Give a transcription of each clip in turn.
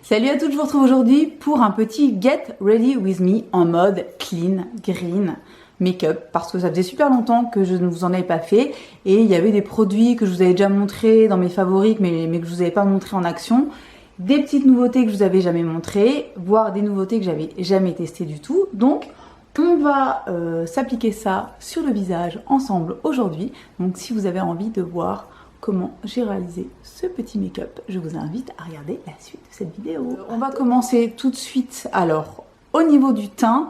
Salut à toutes, je vous retrouve aujourd'hui pour un petit Get Ready With Me en mode clean, green, make-up, parce que ça faisait super longtemps que je ne vous en avais pas fait et il y avait des produits que je vous avais déjà montrés dans mes favoris mais que je vous avais pas montré en action, des petites nouveautés que je vous avais jamais montrées, voire des nouveautés que j'avais jamais testées du tout. Donc on va s'appliquer ça sur le visage ensemble aujourd'hui. Donc si vous avez envie de voir comment j'ai réalisé ce petit make-up, je vous invite à regarder la suite de cette vidéo. On va commencer tout de suite. Alors, au niveau du teint,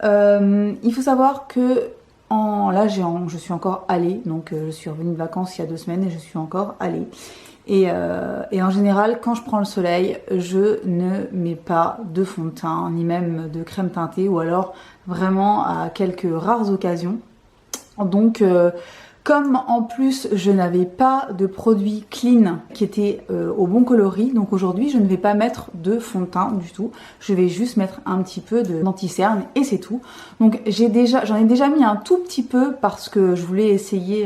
il faut savoir que là, je suis encore allée, donc je suis revenue de vacances il y a 2 semaines et je suis encore allée. Et en général, quand je prends le soleil, je ne mets pas de fond de teint, ni même de crème teintée, ou alors vraiment à quelques rares occasions. Donc, comme en plus je n'avais pas de produit clean qui était au bon coloris, donc aujourd'hui je ne vais pas mettre de fond de teint du tout. Je vais juste mettre un petit peu d'anti-cerne et c'est tout. Donc j'en ai déjà mis un tout petit peu parce que je voulais essayer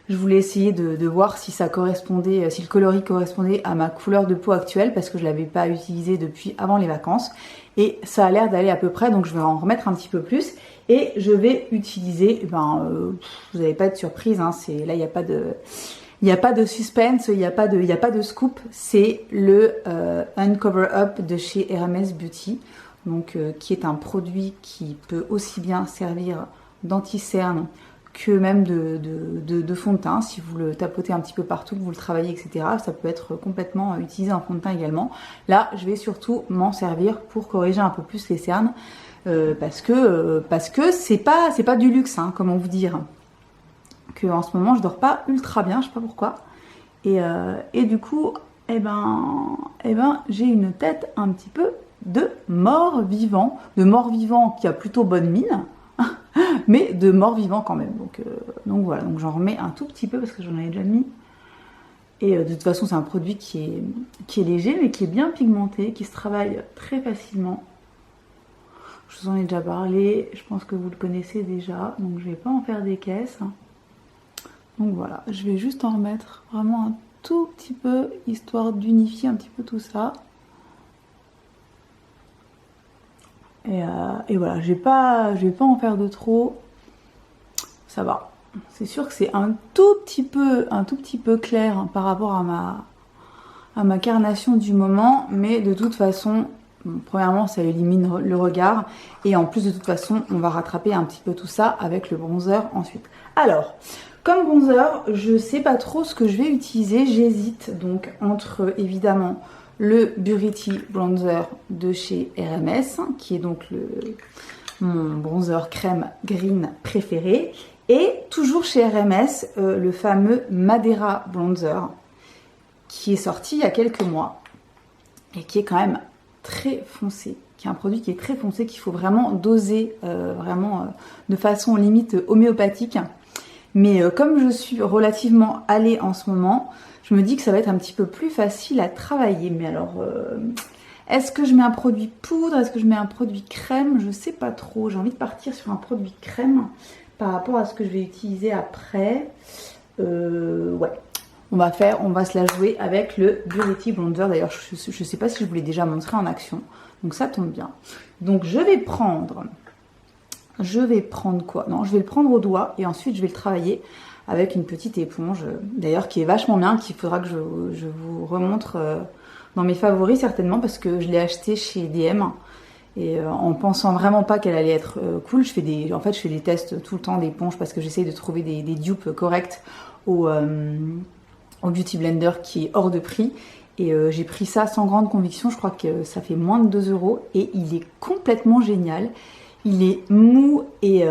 de voir si ça correspondait, si le coloris correspondait à ma couleur de peau actuelle, parce que je l'avais pas utilisé depuis avant les vacances. Et ça a l'air d'aller à peu près, donc je vais en remettre un petit peu plus. Et je vais utiliser, vous n'allez pas être surprise, hein, là il n'y a pas de suspense, il n'y a pas de scoop. C'est le Uncover Up de chez Hermès Beauty, donc qui est un produit qui peut aussi bien servir d'anti-cerne que même de fond de teint. Si vous le tapotez un petit peu partout, que vous le travaillez, etc., ça peut être complètement utilisé en fond de teint également. Là, je vais surtout m'en servir pour corriger un peu plus les cernes, parce que c'est pas du luxe, hein, comment vous dire, que en ce moment je dors pas ultra bien, je sais pas pourquoi, et du coup, j'ai une tête un petit peu de mort-vivant qui a plutôt bonne mine, mais de mort-vivant quand même. Donc voilà, donc j'en remets un tout petit peu parce que j'en avais déjà mis. Et de toute façon, c'est un produit qui est léger, mais qui est bien pigmenté, qui se travaille très facilement. Je vous en ai déjà parlé, je pense que vous le connaissez déjà, donc je vais pas en faire des caisses. Donc voilà, je vais juste en remettre vraiment un tout petit peu, histoire d'unifier un petit peu tout ça. Et voilà, je vais pas en faire de trop. Ça va. C'est sûr que c'est un tout petit peu clair, hein, par rapport à ma carnation du moment, mais de toute façon, premièrement, ça élimine le regard, et en plus de toute façon, on va rattraper un petit peu tout ça avec le bronzer ensuite. Alors, comme bronzer, je sais pas trop ce que je vais utiliser, j'hésite donc entre évidemment le Burity Bronzer de chez Hermès, qui est donc mon bronzer crème green préféré, et toujours chez Hermès, le fameux Madeira Bronzer, qui est sorti il y a quelques mois, et qui est quand même très foncé, qui est un produit qui est très foncé, qu'il faut vraiment doser, de façon limite homéopathique. Mais comme je suis relativement allée en ce moment, je me dis que ça va être un petit peu plus facile à travailler. Mais alors, est-ce que je mets un produit poudre? Est-ce que je mets un produit crème? Je sais pas trop. J'ai envie de partir sur un produit crème par rapport à ce que je vais utiliser après. Ouais. On va se la jouer avec le Burity Bronzer. D'ailleurs, je sais pas si je vous l'ai déjà montré en action. Donc ça tombe bien. Donc je vais prendre quoi? Non, je vais le prendre au doigt et ensuite je vais le travailler avec une petite éponge, d'ailleurs qui est vachement bien, qu'il faudra que je vous remontre dans mes favoris certainement, parce que je l'ai acheté chez DM et en pensant vraiment pas qu'elle allait être cool. Je fais des tests tout le temps d'éponge parce que j'essaye de trouver des dupes correctes au Beauty Blender qui est hors de prix. Et j'ai pris ça sans grande conviction, je crois que ça fait moins de 2 € et il est complètement génial. Il est mou et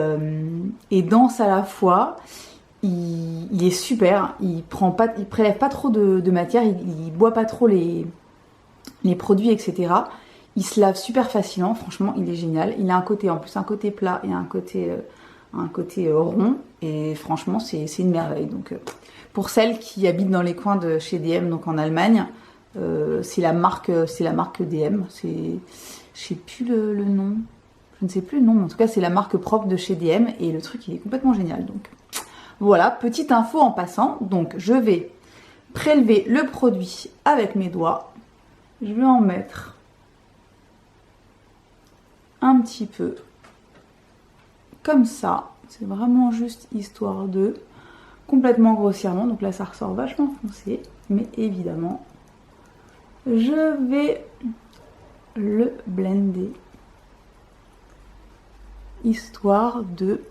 dense à la fois. Il est super, il prélève pas trop de matière, il boit pas trop les produits, etc. Il se lave super facilement, franchement il est génial. Il a un côté plat et un côté rond, et franchement c'est une merveille. Donc pour celles qui habitent dans les coins de chez DM, donc en Allemagne, c'est la marque DM, je sais plus le nom. Je ne sais plus le nom, mais en tout cas c'est la marque propre de chez DM et le truc il est complètement génial. Donc voilà, petite info en passant. Donc je vais prélever le produit avec mes doigts je vais en mettre un petit peu comme ça. C'est vraiment juste histoire de complètement grossièrement. Donc là, ça ressort vachement foncé. Mais évidemment, je vais le blender. Histoire de...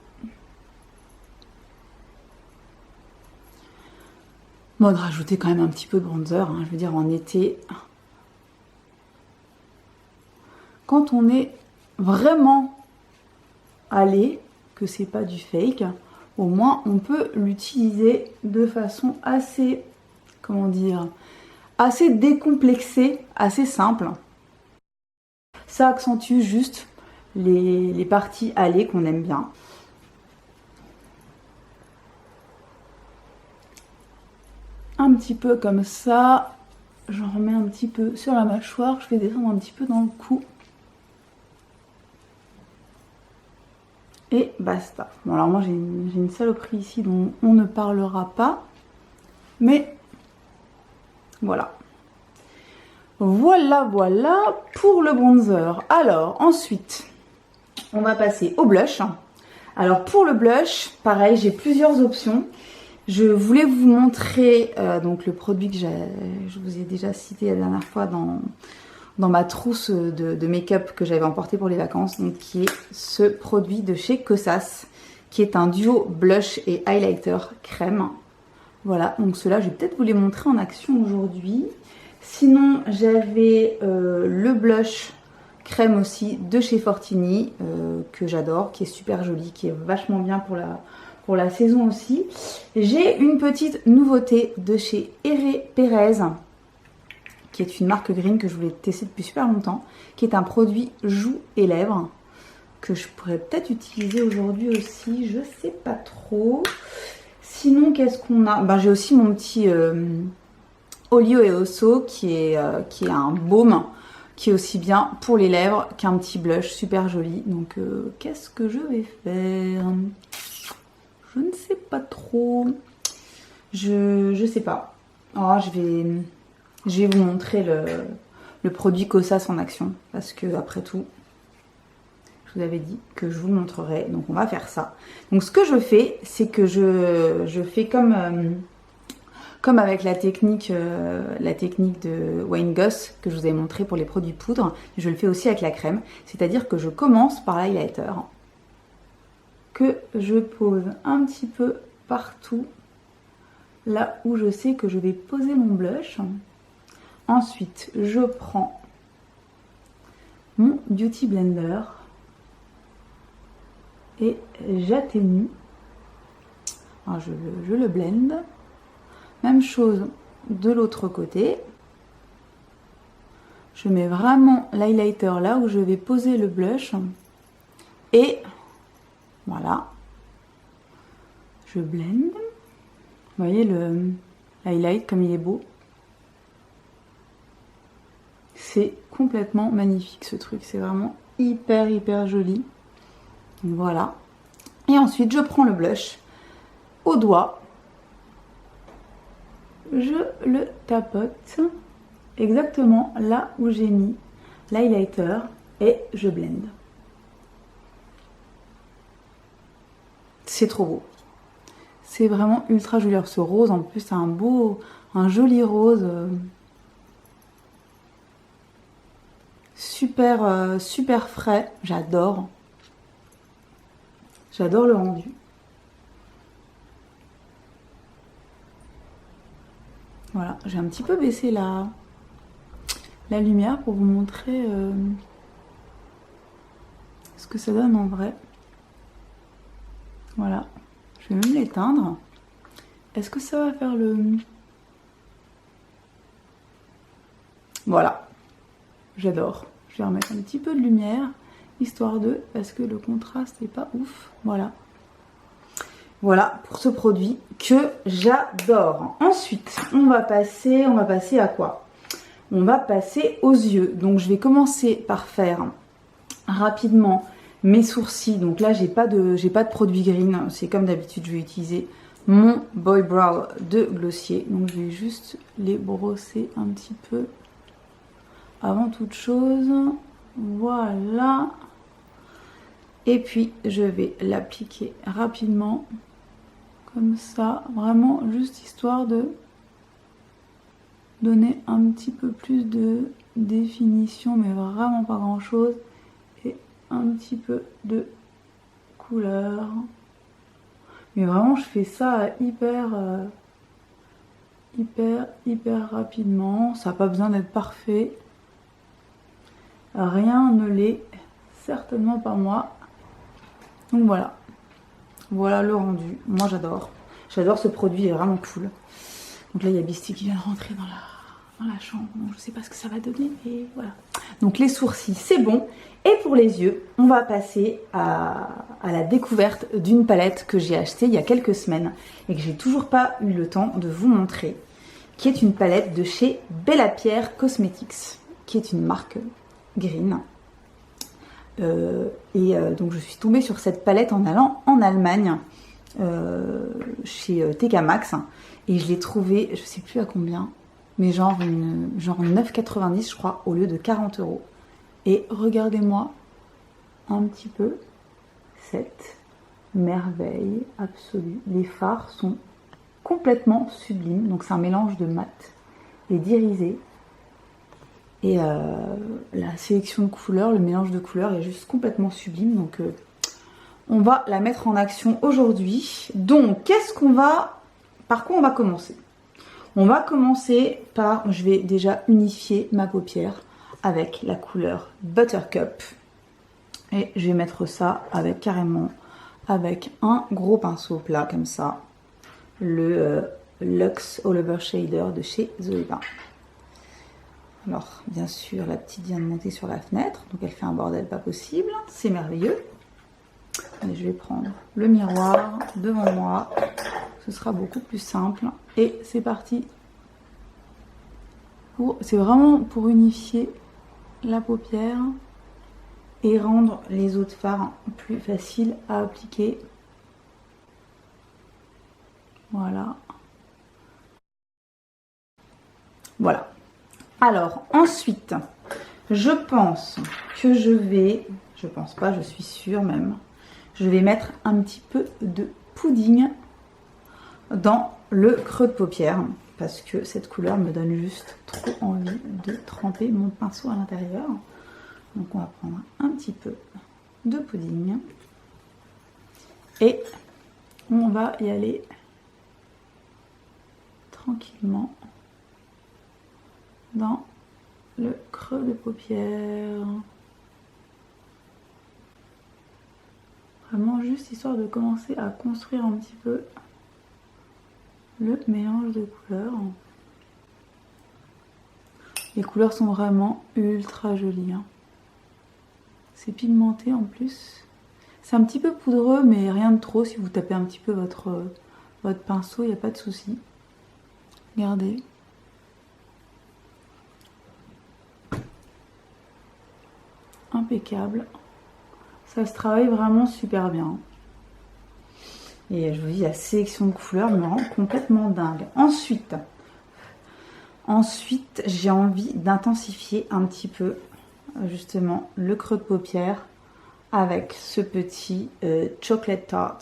Bon, de rajouter quand même un petit peu de bronzer. Hein. Je veux dire, en été, quand on est vraiment allé, que c'est pas du fake, au moins on peut l'utiliser de façon assez, comment dire, assez décomplexée, assez simple. Ça accentue juste les parties allées qu'on aime bien. Un petit peu comme ça, j'en remets un petit peu sur la mâchoire, je vais descendre un petit peu dans le cou. Et basta. Bon, alors moi j'ai une saloperie ici dont on ne parlera pas. Mais voilà. Voilà pour le bronzer. Alors ensuite, on va passer au blush. Alors pour le blush, pareil, j'ai plusieurs options. Je voulais vous montrer donc le produit que je vous ai déjà cité la dernière fois dans ma trousse de make-up que j'avais emporté pour les vacances, donc qui est ce produit de chez Kosas, qui est un duo blush et highlighter crème. Voilà, donc ceux-là, je vais peut-être vous les montrer en action aujourd'hui. Sinon, j'avais le blush crème aussi de chez Fortini, que j'adore, qui est super joli, qui est vachement bien pour la saison aussi. J'ai une petite nouveauté de chez Herré Pérez, qui est une marque green que je voulais tester depuis super longtemps, qui est un produit joues et lèvres, que je pourrais peut-être utiliser aujourd'hui aussi, je sais pas trop. Sinon, qu'est-ce qu'on a? Ben, j'ai aussi mon petit Olio et Osso, qui est un baume, qui est aussi bien pour les lèvres qu'un petit blush super joli. Donc, qu'est-ce que je vais faire? Je ne sais pas trop. Je sais pas. Oh, je vais vous montrer le produit Kosas en action, parce que après tout, je vous avais dit que je vous le montrerai, donc on va faire ça. Donc ce que je fais, c'est que je fais comme avec la technique de Wayne Goss que je vous avais montré pour les produits poudre, je le fais aussi avec la crème, c'est-à-dire que je commence par l'highlighter, que je pose un petit peu partout, là où je sais que je vais poser mon blush. Ensuite, je prends mon Beauty Blender et j'atténue. Alors je le blende. Même chose de l'autre côté. Je mets vraiment l'highlighter là où je vais poser le blush. Et voilà. Je blende. Vous voyez le highlight comme il est beau. C'est complètement magnifique ce truc, c'est vraiment hyper joli. Voilà. Et ensuite je prends le blush au doigt. Je le tapote exactement là où j'ai mis l'highlighter et je blende. C'est trop beau. C'est vraiment ultra joli. Ce rose en plus c'est un joli rose. Super frais, j'adore. J'adore le rendu. Voilà, j'ai un petit peu baissé la lumière pour vous montrer ce que ça donne en vrai. Voilà, je vais même l'éteindre. Est-ce que ça va faire le... Voilà, j'adore. Je vais remettre un petit peu de lumière, histoire de... parce que le contraste n'est pas ouf. Voilà. Voilà pour ce produit que j'adore. Ensuite, on va passer à quoi? On va passer aux yeux. Donc, je vais commencer par faire rapidement mes sourcils. Donc là, j'ai pas de produit green. C'est comme d'habitude, je vais utiliser mon Boy Brow de Glossier. Donc, je vais juste les brosser un petit peu avant toute chose. Voilà. Et puis je vais l'appliquer rapidement. Comme ça. Vraiment juste histoire de donner un petit peu plus de définition. Mais vraiment pas grand chose. Et un petit peu de couleur. Mais vraiment je fais ça hyper rapidement. Ça n'a pas besoin d'être parfait. Rien ne l'est, certainement pas moi. Donc voilà. Voilà le rendu. Moi j'adore. J'adore ce produit, il est vraiment cool. Donc là il y a Bisty qui vient de rentrer dans la chambre. Donc je sais pas ce que ça va donner, mais voilà. Donc les sourcils, c'est bon. Et pour les yeux, on va passer à la découverte d'une palette que j'ai achetée il y a quelques semaines et que j'ai toujours pas eu le temps de vous montrer, qui est une palette de chez Bella Pierre Cosmetics, qui est une marque green. Donc je suis tombée sur cette palette en allant en Allemagne, chez TK Maxx, et je l'ai trouvée, je sais plus à combien, mais genre 9,90 je crois, au lieu de 40 €. Et regardez-moi un petit peu cette merveille absolue. Les fards sont complètement sublimes, donc c'est un mélange de mat et d'irisé. Et la sélection de couleurs, le mélange de couleurs est juste complètement sublime. Donc on va la mettre en action aujourd'hui. Donc par quoi on va commencer? On va commencer par, je vais déjà unifier ma paupière avec la couleur Buttercup. Et je vais mettre ça avec un gros pinceau plat comme ça. Le Luxe All Over Shader de chez Zoeva. Alors, bien sûr, la petite vient de monter sur la fenêtre, donc elle fait un bordel pas possible. C'est merveilleux. Allez, je vais prendre le miroir devant moi. Ce sera beaucoup plus simple. Et c'est parti. C'est vraiment pour unifier la paupière et rendre les autres fards plus faciles à appliquer. Voilà. Voilà. Alors, ensuite, je pense que je suis sûre même, je vais mettre un petit peu de pudding dans le creux de paupière parce que cette couleur me donne juste trop envie de tremper mon pinceau à l'intérieur. Donc on va prendre un petit peu de pudding et on va y aller tranquillement dans le creux de paupière. Vraiment juste histoire de commencer à construire un petit peu le mélange de couleurs. Les couleurs sont vraiment ultra jolies. Hein. C'est pigmenté en plus. C'est un petit peu poudreux mais rien de trop. Si vous tapez un petit peu votre pinceau, il n'y a pas de souci. Regardez. Impeccable. Ça se travaille vraiment super bien. Et je vous dis, la sélection de couleurs me rend complètement dingue. Ensuite, j'ai envie d'intensifier un petit peu justement le creux de paupière avec ce petit chocolate tart.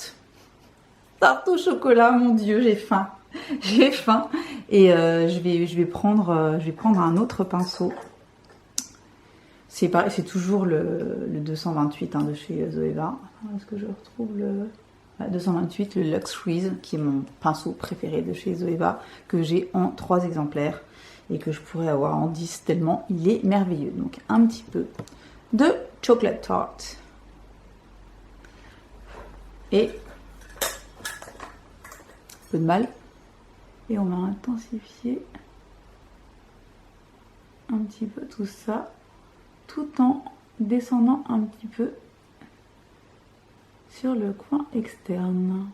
Tarte au chocolat, mon Dieu, j'ai faim. J'ai faim. Et je vais prendre un autre pinceau. C'est pareil, c'est toujours le 228 de chez Zoeva. Est-ce que je retrouve le 228, le Luxe Freeze, qui est mon pinceau préféré de chez Zoeva, que j'ai en 3 exemplaires et que je pourrais avoir en 10 tellement il est merveilleux. Donc un petit peu de chocolate tart et un peu de mal. Et on va intensifier un petit peu tout ça, tout en descendant un petit peu sur le coin externe.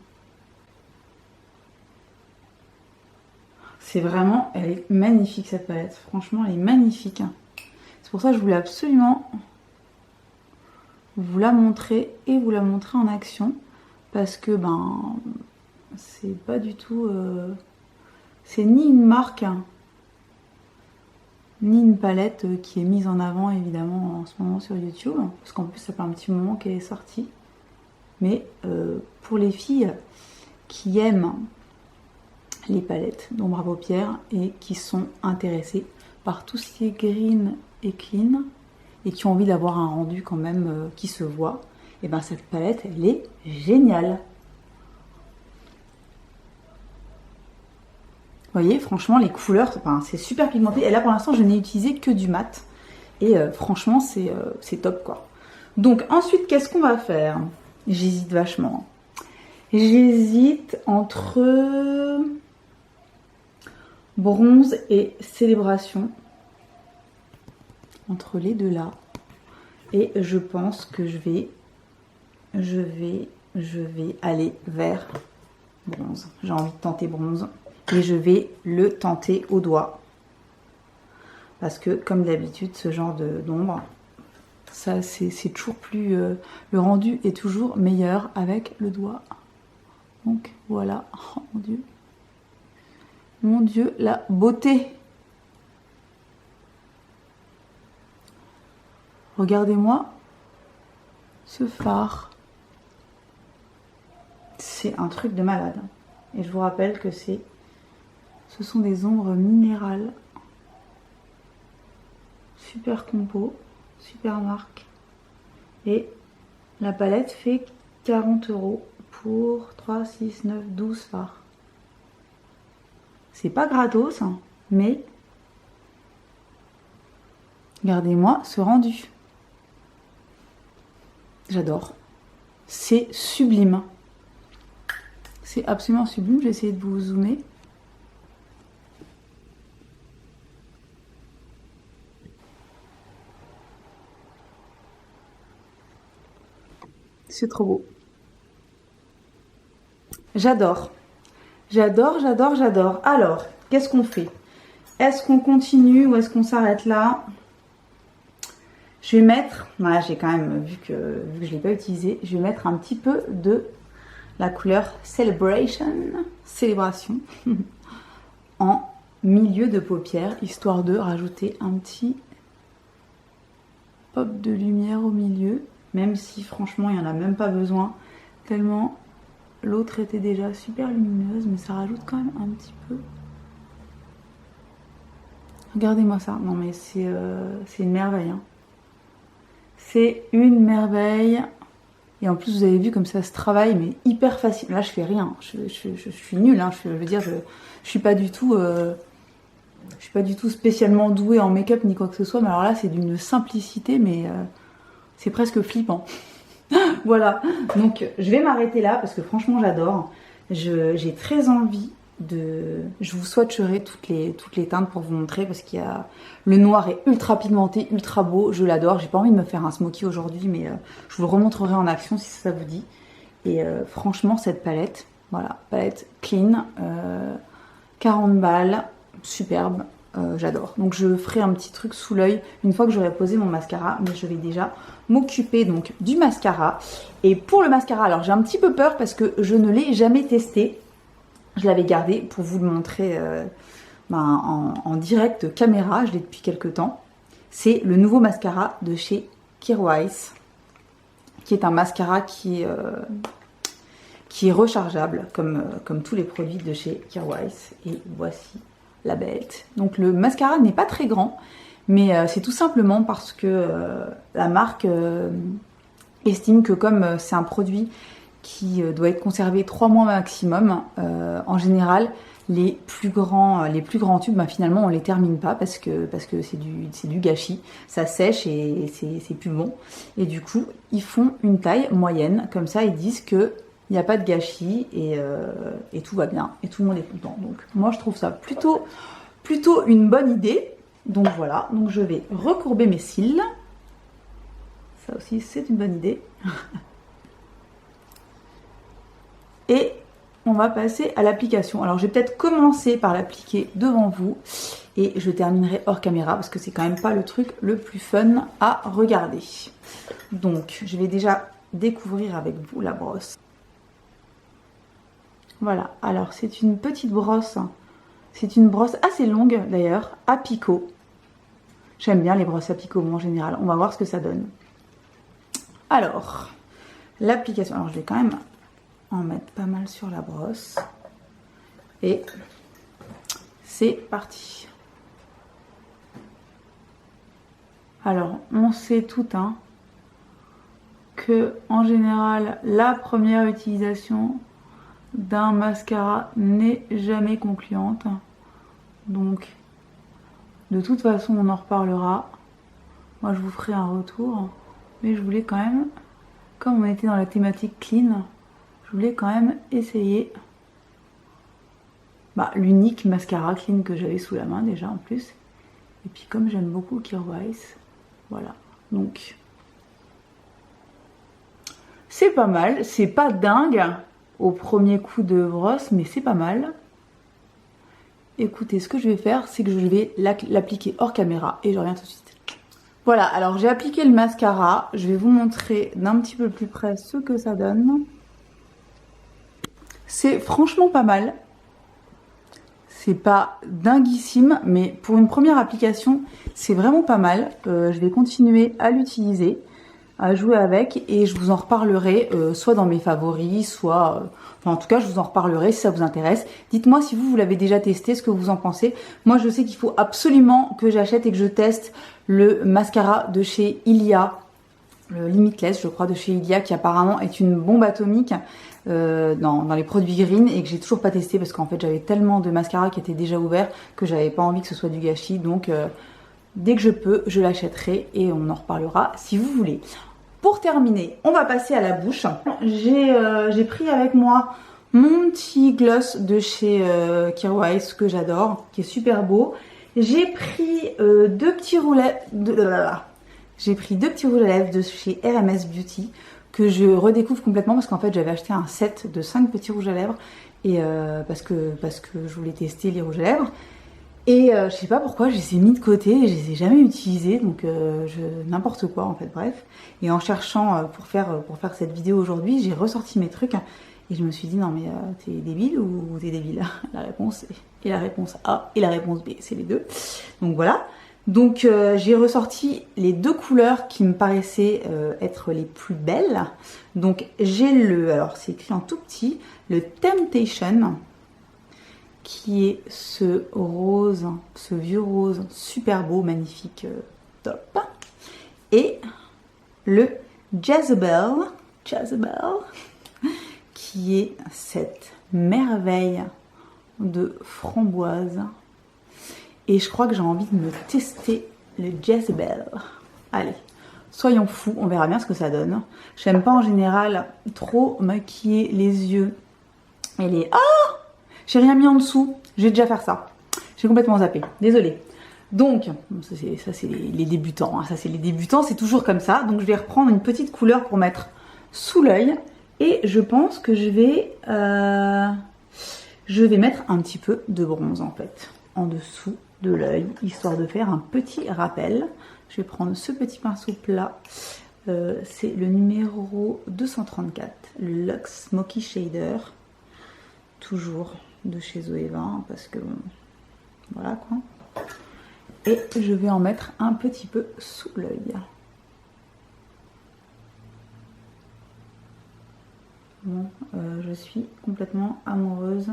C'est vraiment, elle est magnifique cette palette, franchement elle est magnifique. C'est pour ça que je voulais absolument vous la montrer et vous la montrer en action, parce que c'est pas du tout, c'est ni une marque ni une palette qui est mise en avant évidemment en ce moment sur YouTube, parce qu'en plus ça fait un petit moment qu'elle est sortie. Mais pour les filles qui aiment les palettes d'ombre à paupières et qui sont intéressées par tout ce qui est green et clean et qui ont envie d'avoir un rendu quand même qui se voit, et ben cette palette elle est géniale. Vous voyez, franchement les couleurs, enfin, c'est super pigmenté et là pour l'instant je n'ai utilisé que du mat et franchement c'est top quoi. Donc ensuite qu'est-ce qu'on va faire? J'hésite vachement. J'hésite entre bronze et célébration. Entre les deux là. Et je pense que je vais aller vers bronze. J'ai envie de tenter bronze. Et je vais le tenter au doigt. Parce que comme d'habitude, ce genre d'ombre, ça c'est toujours plus... le rendu est toujours meilleur avec le doigt. Donc voilà. Oh mon Dieu. Mon Dieu, la beauté. Regardez-moi ce fard. C'est un truc de malade. Et je vous rappelle que ce sont des ombres minérales. Super compo, super marque. Et la palette fait 40 € pour 3, 6, 9, 12 fards. C'est pas gratos, hein, mais regardez-moi ce rendu. J'adore. C'est sublime. C'est absolument sublime. J'ai essayé de vous zoomer. C'est trop beau. J'adore. J'adore, j'adore, j'adore. Alors, qu'est-ce qu'on fait? Est-ce qu'on continue ou est-ce qu'on s'arrête là? Je vais mettre, voilà, j'ai quand même, vu que je ne l'ai pas utilisé, je vais mettre un petit peu de la couleur Celebration, Célébration, en milieu de paupières, histoire de rajouter un petit pop de lumière au milieu, même si franchement il n'y en a même pas besoin, tellement l'autre était déjà super lumineuse, mais ça rajoute quand même un petit peu. Regardez-moi ça, non mais c'est une merveille, hein. C'est une merveille. Et en plus, vous avez vu comme ça se travaille, mais hyper facile. Là, je fais rien. Je suis nulle. Hein. Je veux dire, je suis pas du tout, spécialement douée en make-up ni quoi que ce soit. Mais alors là, c'est d'une simplicité, mais c'est presque flippant. Voilà. Donc, je vais m'arrêter là parce que franchement, j'adore. J'ai très envie je vous swatcherai toutes les teintes pour vous montrer parce qu'il y a le noir est ultra pigmenté, ultra beau, je l'adore. J'ai pas envie de me faire un smoky aujourd'hui, mais je vous le remontrerai en action si ça vous dit. Et franchement cette palette, voilà, palette clean, 40 balles, superbe, j'adore. Donc je ferai un petit truc sous l'œil une fois que j'aurai posé mon mascara, mais je vais déjà m'occuper donc du mascara. Et pour le mascara, alors j'ai un petit peu peur parce que je ne l'ai jamais testé. Je l'avais gardé pour vous le montrer en direct caméra, je l'ai depuis quelques temps. C'est le nouveau mascara de chez Kjaer Weis, qui est un mascara qui est rechargeable, comme tous les produits de chez Kjaer Weis. Et voici la bête. Donc le mascara n'est pas très grand, mais c'est tout simplement parce que la marque estime que comme c'est un produit qui doit être conservé 3 mois maximum. En général, les plus grands tubes, finalement, on les termine pas parce que c'est du gâchis. Ça sèche et c'est plus bon. Et du coup, ils font une taille moyenne. Comme ça, ils disent que il n'y a pas de gâchis et tout va bien. Et tout le monde est content. Donc, moi, je trouve ça plutôt une bonne idée. Donc, voilà. Donc, je vais recourber mes cils. Ça aussi, c'est une bonne idée. Et on va passer à l'application. Alors je vais peut-être commencer par l'appliquer devant vous et je terminerai hors caméra parce que c'est quand même pas le truc le plus fun à regarder. Donc je vais déjà découvrir avec vous la brosse. Voilà, alors c'est une petite brosse. C'est une brosse assez longue d'ailleurs, à picot. J'aime bien les brosses à picots en général. On va voir ce que ça donne. Alors, l'application. Alors, je vais quand même en mettre pas mal sur la brosse. Et c'est parti. Alors, on sait tout, hein, que en général, la première utilisation d'un mascara n'est jamais concluante. Donc, de toute façon, on en reparlera. Moi, je vous ferai un retour. Mais je voulais quand même, comme on était dans la thématique clean, je voulais quand même essayer l'unique mascara clean que j'avais sous la main déjà en plus. Et puis comme j'aime beaucoup Kir Weiss, voilà. Donc, c'est pas mal. C'est pas dingue au premier coup de brosse, mais c'est pas mal. Écoutez, ce que je vais faire, c'est que je vais l'appliquer hors caméra et je reviens tout de suite. Voilà, alors j'ai appliqué le mascara. Je vais vous montrer d'un petit peu plus près ce que ça donne. C'est franchement pas mal. C'est pas dinguissime, mais pour une première application, c'est vraiment pas mal. Je vais continuer à l'utiliser, à jouer avec, et je vous en reparlerai soit dans mes favoris, soit... enfin, en tout cas, je vous en reparlerai si ça vous intéresse. Dites-moi si vous l'avez déjà testé, ce que vous en pensez. Moi, je sais qu'il faut absolument que j'achète et que je teste le mascara de chez Ilia, le Limitless, je crois, de chez Ilia, qui apparemment est une bombe atomique dans les produits green, et que j'ai toujours pas testé parce qu'en fait j'avais tellement de mascara qui étaient déjà ouverts que j'avais pas envie que ce soit du gâchis. Donc dès que je peux, je l'achèterai et on en reparlera si vous voulez. Pour terminer, on va passer à la bouche. J'ai pris avec moi mon petit gloss de chez Kir Weiss que j'adore, qui est super beau. J'ai pris deux petits rouges à lèvres de chez RMS Beauty que je redécouvre complètement parce qu'en fait j'avais acheté un set de 5 petits rouges à lèvres et parce que je voulais tester les rouges à lèvres. Et je sais pas pourquoi, je les ai mis de côté et je les ai jamais utilisés, donc n'importe quoi en fait, bref. Et en cherchant pour faire cette vidéo aujourd'hui, j'ai ressorti mes trucs et je me suis dit non mais t'es débile ou t'es débile? La réponse est la réponse A et la réponse B, c'est les deux. Donc voilà. Donc j'ai ressorti les deux couleurs qui me paraissaient être les plus belles. Donc j'ai alors c'est écrit en tout petit, le Temptation, qui est ce rose, ce vieux rose super beau, magnifique, top. Et le Jezebel, qui est cette merveille de framboise. Et je crois que j'ai envie de me tester le Jezebel. Allez, soyons fous, on verra bien ce que ça donne. J'aime pas en général trop maquiller les yeux et les... Ah, j'ai rien mis en dessous, je vais déjà faire ça. J'ai complètement zappé, désolée. Donc, ça c'est les débutants, hein. Ça c'est les débutants, c'est toujours comme ça. Donc je vais reprendre une petite couleur pour mettre sous l'œil. Et je pense que je vais mettre un petit peu de bronze en fait, en dessous de l'œil, histoire de faire un petit rappel. Je vais prendre ce petit pinceau plat, c'est le numéro 234, le Luxe Smoky Shader, toujours de chez Zoeva, parce que voilà quoi. Et je vais en mettre un petit peu sous l'œil. Bon, je suis complètement amoureuse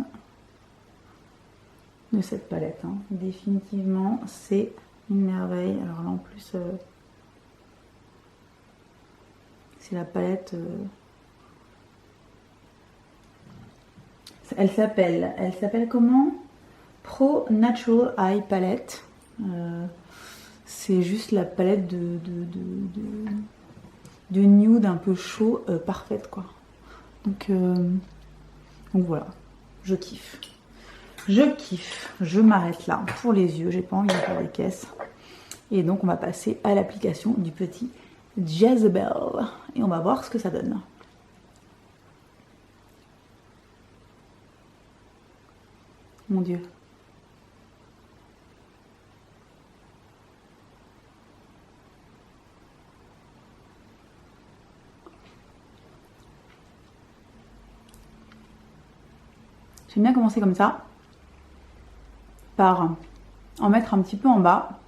de cette palette, hein. Définitivement c'est une merveille. Alors là en plus c'est la palette elle s'appelle comment? Pro Natural Eye Palette. C'est juste la palette de nude un peu chaud, parfaite quoi. Donc voilà, je kiffe. Je m'arrête là pour les yeux, j'ai pas envie de faire des caisses. Et donc on va passer à l'application du petit Jezebel. Et on va voir ce que ça donne. Mon Dieu. J'aime bien commencer comme ça, par en mettre un petit peu en bas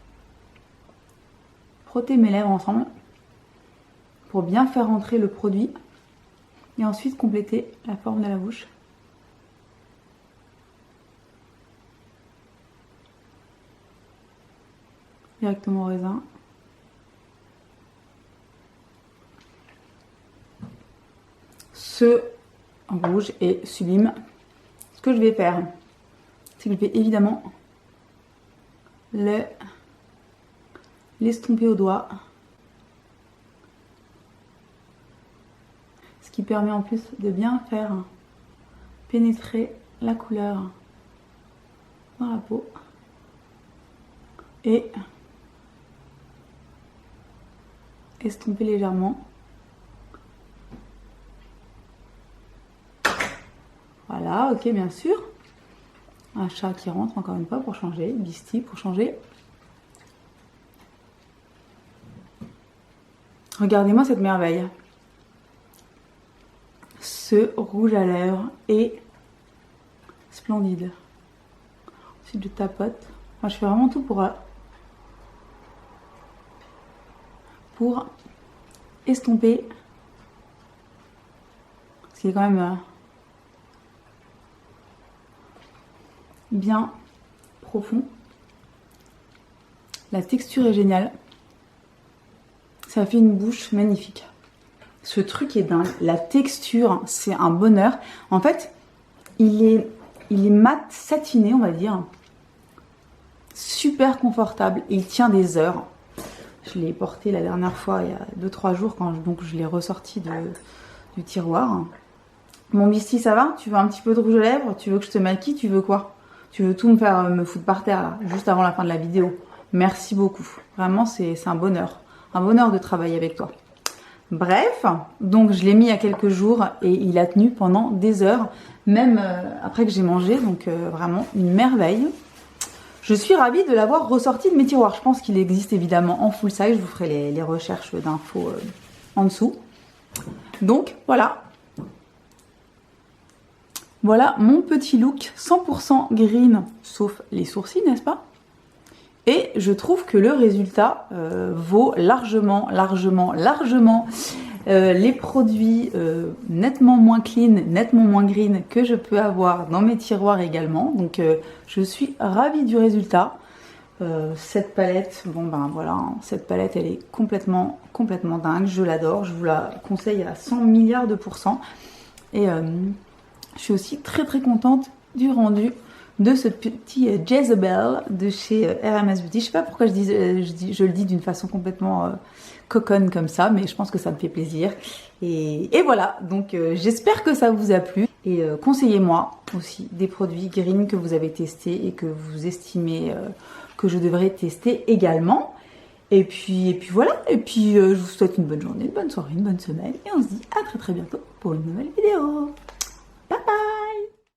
frotter mes lèvres ensemble pour bien faire rentrer le produit et ensuite compléter la forme de la bouche. Directement au raisin. Ce rouge est sublime. Ce que je vais faire, c'est que je vais évidemment l'estomper au doigt. Ce qui permet en plus de bien faire pénétrer la couleur dans la peau. Et estomper légèrement. Voilà, ok, bien sûr. Un chat qui rentre encore une fois pour changer, Beastie pour changer. Regardez-moi cette merveille. Ce rouge à lèvres est splendide. Ensuite je tapote. Enfin, je fais vraiment tout pour estomper. Parce qu'il est quand même bien profond. La texture est géniale. Ça fait une bouche magnifique. Ce truc est dingue. La texture, c'est un bonheur. En fait, il est mat satiné, on va dire. Super confortable. Et il tient des heures. Je l'ai porté la dernière fois, il y a 2-3 jours, donc je l'ai ressorti du tiroir. Mon Beastie, ça va? Tu veux un petit peu de rouge à lèvres? Tu veux que je te maquille? Tu veux quoi? Tu veux tout me foutre par terre, là, juste avant la fin de la vidéo. Merci beaucoup. Vraiment, c'est un bonheur. Un bonheur de travailler avec toi. Bref, donc je l'ai mis il y a quelques jours et il a tenu pendant des heures, même après que j'ai mangé, donc vraiment une merveille. Je suis ravie de l'avoir ressorti de mes tiroirs. Je pense qu'il existe évidemment en full size, je vous ferai les recherches d'infos en dessous. Donc voilà. Voilà mon petit look 100% green, sauf les sourcils, n'est-ce pas? Et je trouve que le résultat vaut largement les produits nettement moins clean, nettement moins green que je peux avoir dans mes tiroirs également. Donc je suis ravie du résultat. Cette palette, bon ben voilà, hein, cette palette elle est complètement dingue, je l'adore, je vous la conseille à 100 milliards de %. Et je suis aussi très contente du rendu de ce petit Jezebel de chez RMS Beauty. Je sais pas pourquoi je le dis d'une façon complètement coconne comme ça, mais je pense que ça me fait plaisir. Et voilà, donc j'espère que ça vous a plu. Et conseillez-moi aussi des produits green que vous avez testés et que vous estimez que je devrais tester également. Et puis voilà, et puis je vous souhaite une bonne journée, une bonne soirée, une bonne semaine. Et on se dit à très bientôt pour une nouvelle vidéo.